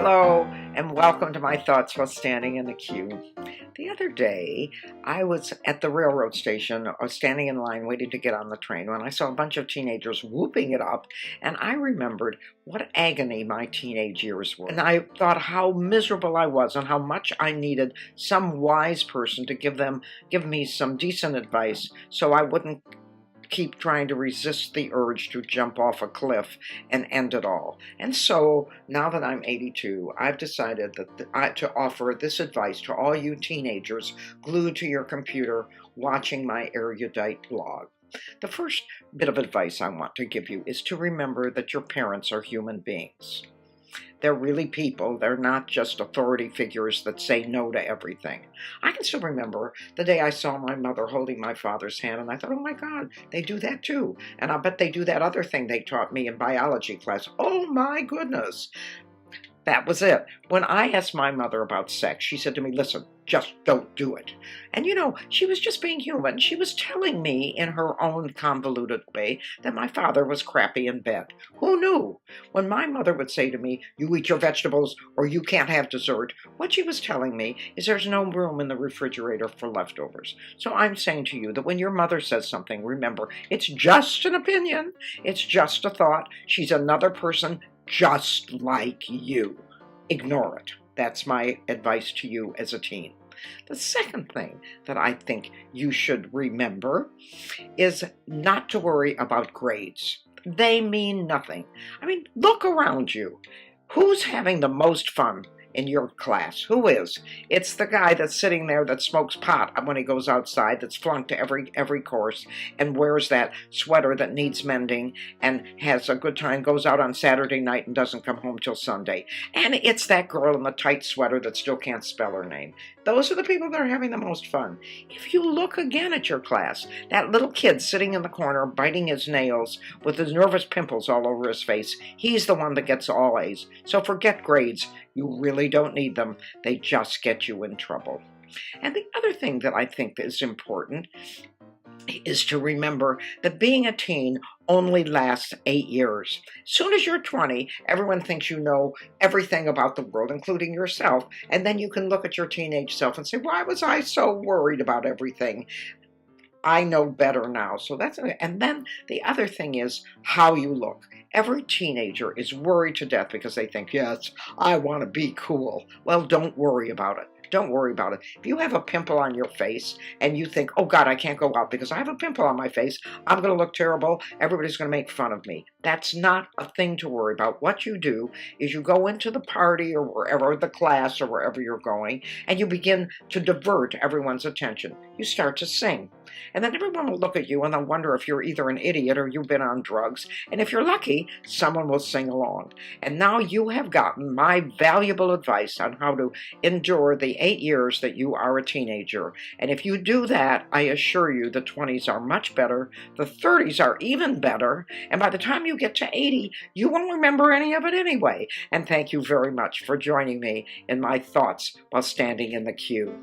Hello, and welcome to my thoughts while standing in the queue. The other day, I was at the railroad station, or standing in line waiting to get on the train, when I saw a bunch of teenagers whooping it up, and I remembered what agony my teenage years were. And I thought how miserable I was and how much I needed some wise person to give me some decent advice so I wouldn't keep trying to resist the urge to jump off a cliff and end it all. And so, now that I'm 82, I've decided to offer this advice to all you teenagers glued to your computer watching my erudite blog. The first bit of advice I want to give you is to remember that your parents are human beings. They're really people. They're not just authority figures that say no to everything. I can still remember the day I saw my mother holding my father's hand, and I thought, oh my God, they do that too. And I bet they do that other thing they taught me in biology class. Oh my goodness. That was it. When I asked my mother about sex, she said to me, listen, just don't do it. And she was just being human. She was telling me in her own convoluted way that my father was crappy in bed. Who knew? When my mother would say to me, you eat your vegetables or you can't have dessert, what she was telling me is there's no room in the refrigerator for leftovers. So I'm saying to you that when your mother says something, remember, it's just an opinion. It's just a thought. She's another person just like you. Ignore it. That's my advice to you as a teen. The second thing that I think you should remember is not to worry about grades. They mean nothing. I mean, look around you. Who's having the most fun in your class? Who is? It's the guy that's sitting there that smokes pot when he goes outside, that's flunked to every course and wears that sweater that needs mending and has a good time, goes out on Saturday night and doesn't come home till Sunday. And it's that girl in the tight sweater that still can't spell her name. Those are the people that are having the most fun. If you look again at your class, that little kid sitting in the corner biting his nails with his nervous pimples all over his face, he's the one that gets all A's. So forget grades. You really don't need them. They just get you in trouble. And the other thing that I think is important is to remember that being a teen only lasts 8 years. As soon as you're 20, everyone thinks you know everything about the world, including yourself, and then you can look at your teenage self and say, why was I so worried about everything? I know better now. So that's it. And then the other thing is how you look. Every teenager is worried to death because they think, yes, I want to be cool. Well, don't worry about it. Don't worry about it. If you have a pimple on your face and you think, oh God, I can't go out because I have a pimple on my face, I'm going to look terrible, everybody's going to make fun of me. That's not a thing to worry about. What you do is you go into the party or wherever, the class or wherever you're going, and you begin to divert everyone's attention. You start to sing. And then everyone will look at you and they'll wonder if you're either an idiot or you've been on drugs. And if you're lucky, someone will sing along. And now you have gotten my valuable advice on how to endure the 8 years that you are a teenager. And if you do that, I assure you the 20s are much better. The 30s are even better. And by the time you get to 80, you won't remember any of it anyway. And thank you very much for joining me in my thoughts while standing in the queue.